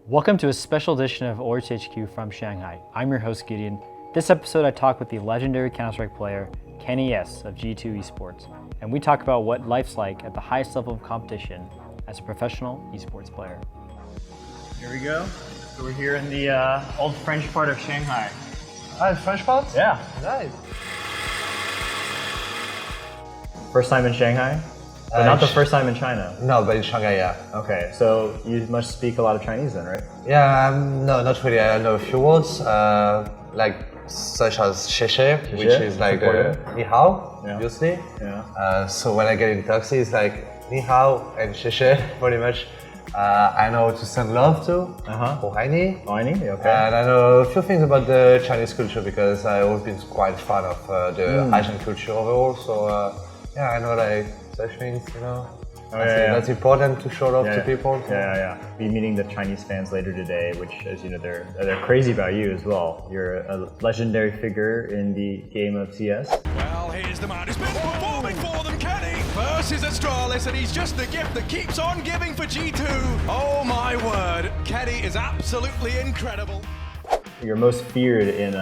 Welcome to a special edition of AORUS HQ from Shanghai. I'm your host, Gideon. This episode I talk with the legendary Counter-Strike player, kennyS of G2 Esports, and we talk about what life's like at the highest level of competition as a professional esports player. Here we go. So we're here in the old French part of Shanghai. The French part? Yeah. Nice. First time in Shanghai? But not the first time in China. No, but in Shanghai, yeah. Okay, so you must speak a lot of Chinese then, right? Yeah, no, not really. I know a few words, like such as "谢谢," which is like "ni hao," obviously. Yeah. So when I get in taxi, it's like "ni hao" and "谢谢," pretty much. I know to send love to, or "haini." Okay. And I know a few things about the Chinese culture because I've always been quite fan of the Asian culture overall. So yeah, I know like such things, you know. That's important to show love to people. So. Yeah. Be meeting the Chinese fans later today, which, as you know, they're crazy about you as well. You're a legendary figure in the game of CS. Well, here's the man who's been performing for them, Kenny, versus Astralis, and he's just the gift that keeps on giving for G2. Oh my word, Kenny is absolutely incredible. You're most feared in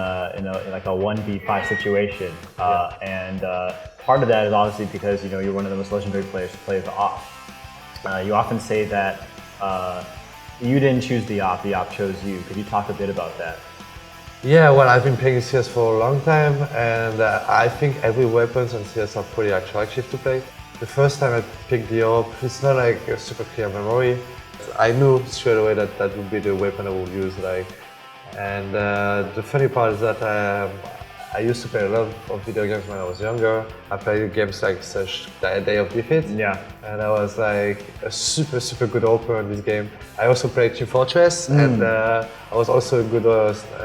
like a 1v5 situation, and part of that is obviously because you're one of the most legendary players to play the AWP. You often say that you didn't choose the AWP chose you. Could you talk a bit about that? Yeah, well, I've been playing CS for a long time, and I think every weapons on CS are pretty attractive to play. The first time I picked the AWP, it's not like a super clear memory. I knew straight away that that would be the weapon I would use. And the funny part is that I used to play a lot of video games when I was younger. I played games like such Day of Defeat. Yeah. And I was like a super good AWPer in this game. I also played Team Fortress, and I was also a good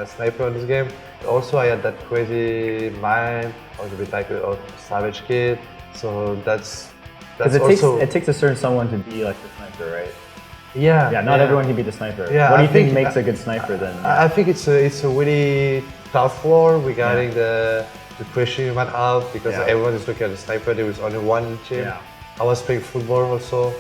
sniper in this game. Also, I had that crazy mind. I was a bit like a savage kid. So that's also... It takes a certain someone to be like the sniper, right? Yeah. Yeah, not everyone can be the sniper. Yeah, what do you think makes a good sniper then? I think it's a really tough war regarding the pressure you might have because everyone is looking at the sniper. There was only one team. Yeah. I was playing football also,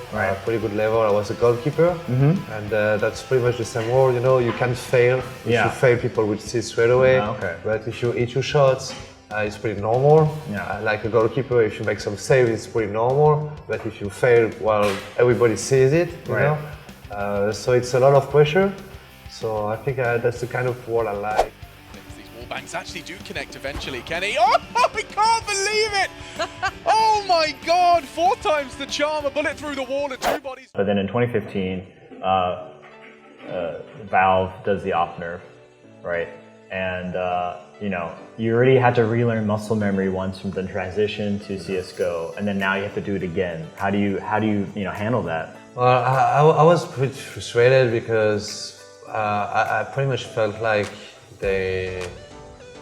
pretty good level. I was a goalkeeper, and that's pretty much the same role. You can't fail. If you fail, people will see straight away. But if you hit your shots, it's pretty normal. Like a goalkeeper, if you make some saves, it's pretty normal. But if you fail, well, everybody sees it. You know. So it's a lot of pressure. So I think that's the kind of wall I like. These wallbangs actually do connect eventually, Kenny. Oh, I can't believe it! Oh my God! 4 times the charm, a bullet through the wall and 2 bodies. But then in 2015, Valve does the off nerf, right? And you already had to relearn muscle memory once from the transition to CS:GO, and then now you have to do it again. How do you handle that? Well, I was pretty frustrated because I pretty much felt like they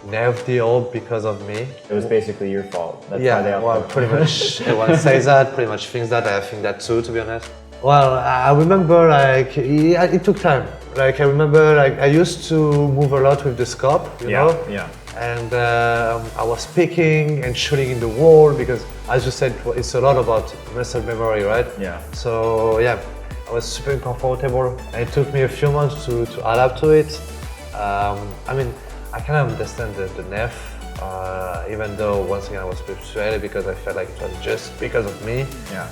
nerfed the AWP because of me. It was basically your fault. That's yeah, why they well, pretty much everyone says that, pretty much thinks that. I think that too, to be honest. Well, I remember it took time. I remember I used to move a lot with the scope, you know? Yeah. And I was picking and shooting in the wall because, as you said, it's a lot about muscle memory, right? Yeah. So yeah, I was super uncomfortable. It took me a few months to adapt to it. I mean, I kind of understand the nerf, even though once again I was frustrated because I felt like it was just because of me. Yeah.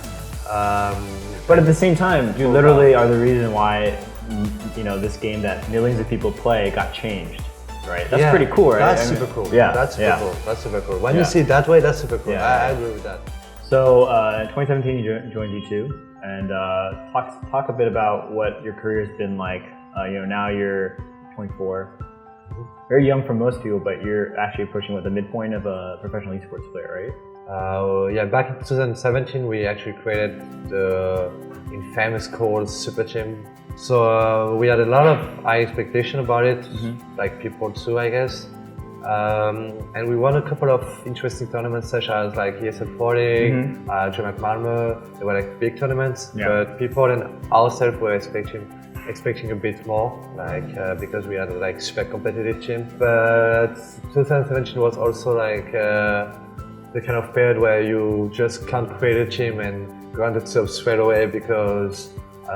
But at the same time, you literally are the reason why this game that millions of people play got changed. Right, that's pretty cool, right? That's super cool. Yeah, that's super cool. That's super cool. When you see it that way, that's super cool. I agree with that. So, in 2017, you joined G2, and talk a bit about what your career has been like. Now you're 24, very young for most people, but you're actually approaching the midpoint of a professional esports player, right? Back in 2017, we actually created the infamous called Super Team. So we had a lot of high expectation about it, like people too, I guess. And we won a couple of interesting tournaments, such as like ESL Porting, German Malmö. They were like big tournaments, but people and ourselves were expecting a bit more, because we had a super competitive team. But 2017 was also the kind of period where you just can't create a team and grant it straight away because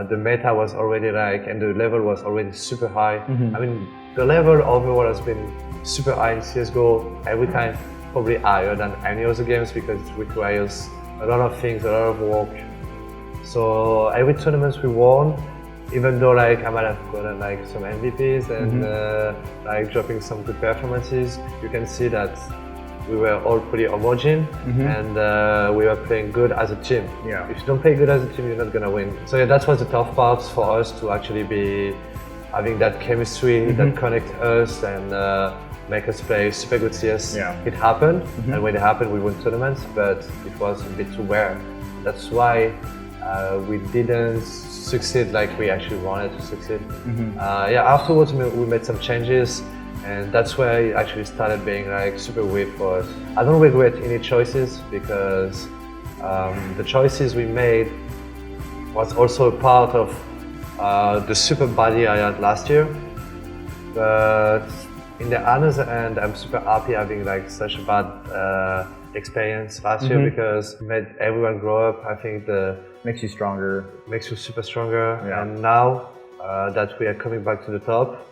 the meta was already like, and the level was already super high. I mean, the level overall has been super high in CSGO every time, probably higher than any other games because it requires a lot of things, a lot of work. So every tournament we won, even though like I might have gotten like some MVPs and like dropping some good performances, you can see that we were all pretty homogeneous and we were playing good as a team. Yeah. If you don't play good as a team, you're not gonna win. So yeah, that was the tough part for us to actually be having that chemistry that connect us and make us play super good CS. Yeah. It happened, and when it happened, we won tournaments, but it was a bit too rare. That's why we didn't succeed like we actually wanted to succeed. Yeah, afterwards we made some changes, and that's where it actually started being like super weird for us. I don't regret any choices because the choices we made was also a part of the super body I had last year. But in the other end, I'm super happy having like such a bad experience last year because it made everyone grow up. I think Makes you stronger. makes you super stronger. Yeah. And now that we are coming back to the top,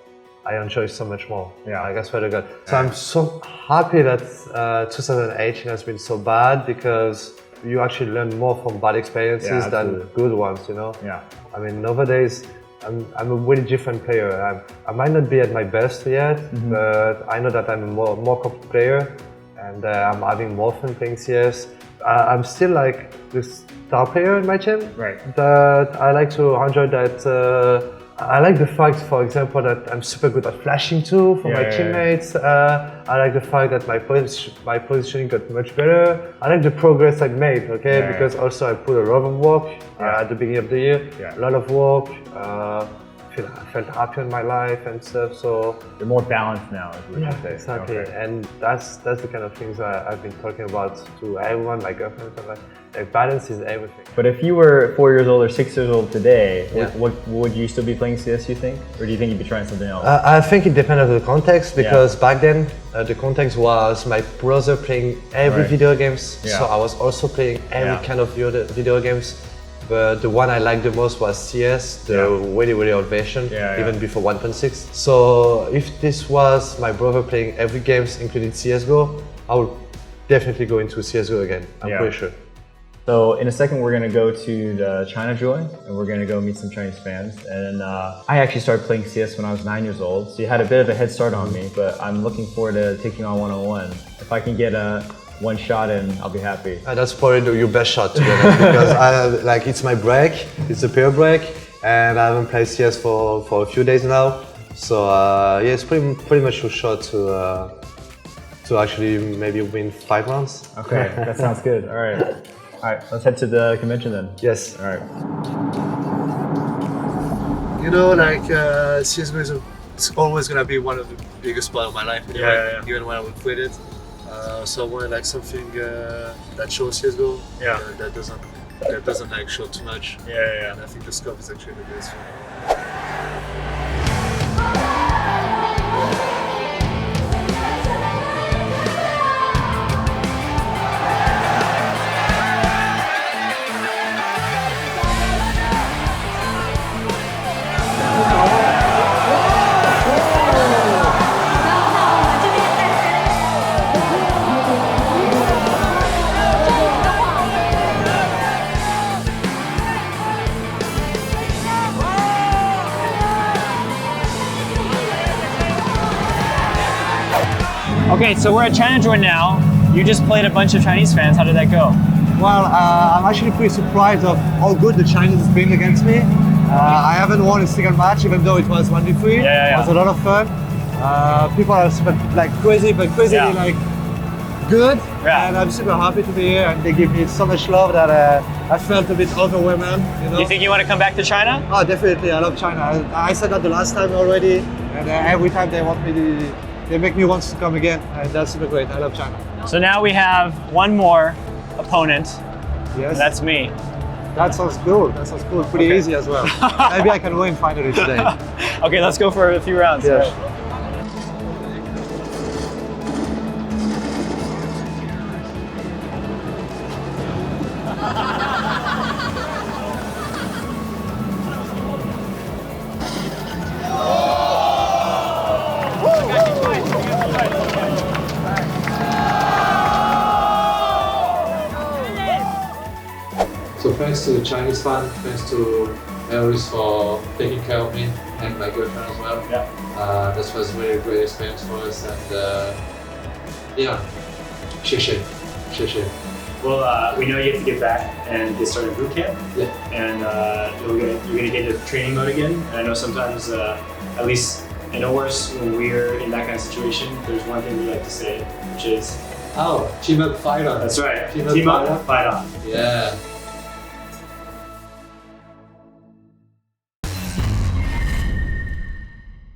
I enjoy so much more. Yeah. Like, I swear to God. So I'm so happy that 2018 has been so bad because you actually learn more from bad experiences than good ones, you know? Yeah. I mean, nowadays, I'm a really different player. I might not be at my best yet, but I know that I'm a more complete player and I'm having more fun playing CS. I'm still like this star player in my team, Right. but I like to enjoy that. I like the fact, for example, that I'm super good at flashing too for my teammates. I like the fact that my positioning got much better. I like the progress I made, okay? Because also I put a lot of work at the beginning of the year, a lot of work. I felt happy in my life and stuff, so You're more balanced now, is what you say. exactly. Okay. And that's the kind of things I've been talking about to everyone, my girlfriend, and like balance is everything. But if you were 4 years old or 6 years old today, Yeah. would you still be playing CS, you think? Or do you think you'd be trying something else? I think it depends on the context because back then the context was my brother playing every video games, so I was also playing every kind of video games. But the one I liked the most was CS, the really old version, even before 1.6. So if this was my brother playing every games, including CSGO, I would definitely go into CSGO again. I'm pretty sure. So in a second, we're gonna go to the ChinaJoy and we're gonna go meet some Chinese fans. And I actually started playing CS when I was 9 years old, so you had a bit of a head start on me, but I'm looking forward to taking on one-on-one. If I can get one shot in, I'll be happy. That's probably your best shot to be honest, because it's my break, it's a peer break, and I haven't played CS for a few days now. So yeah, it's pretty much your shot to actually maybe win 5 rounds. Okay, that sounds good. All right, let's head to the convention then. Yes. All right. You know, like CSGO it's always gonna be one of the biggest part of my life. Anyway, even when I would quit it. So I wanted like something that shows CSGO. That doesn't like show too much. And I think the scope is actually the best for me. Okay, so we're at ChinaJoy now. You just played a bunch of Chinese fans. How did that go? Well, I'm actually pretty surprised of how good the Chinese have been against me. I haven't won a single match, even though it was 1v3. It was a lot of fun. People are super, like crazily like good, and I'm super happy to be here. And they give me so much love that I felt a bit overwhelmed. You know? You think you want to come back to China? Oh, definitely. I love China. I said that the last time already, and every time they want me to. They make me want to come again, and that's super great. I love China. So now we have one more opponent. Yes. And that's me. That sounds cool. That sounds cool. Pretty easy as well. Maybe I can win finally today. Okay, let's go for a few rounds. Yeah. So thanks to the Chinese fan, thanks to AORUS for taking care of me and my girlfriend as well. Yeah. This was really a great experience for us, and yeah, 谢谢. Well, we know you have to get back and get started boot camp. Yeah. And you're gonna get into training mode again. And I know sometimes, at least in AORUS, when we're in that kind of situation, there's one thing we like to say, which is, Oh, team up, fight on. that's right. Team Team up, up, fight on. Yeah.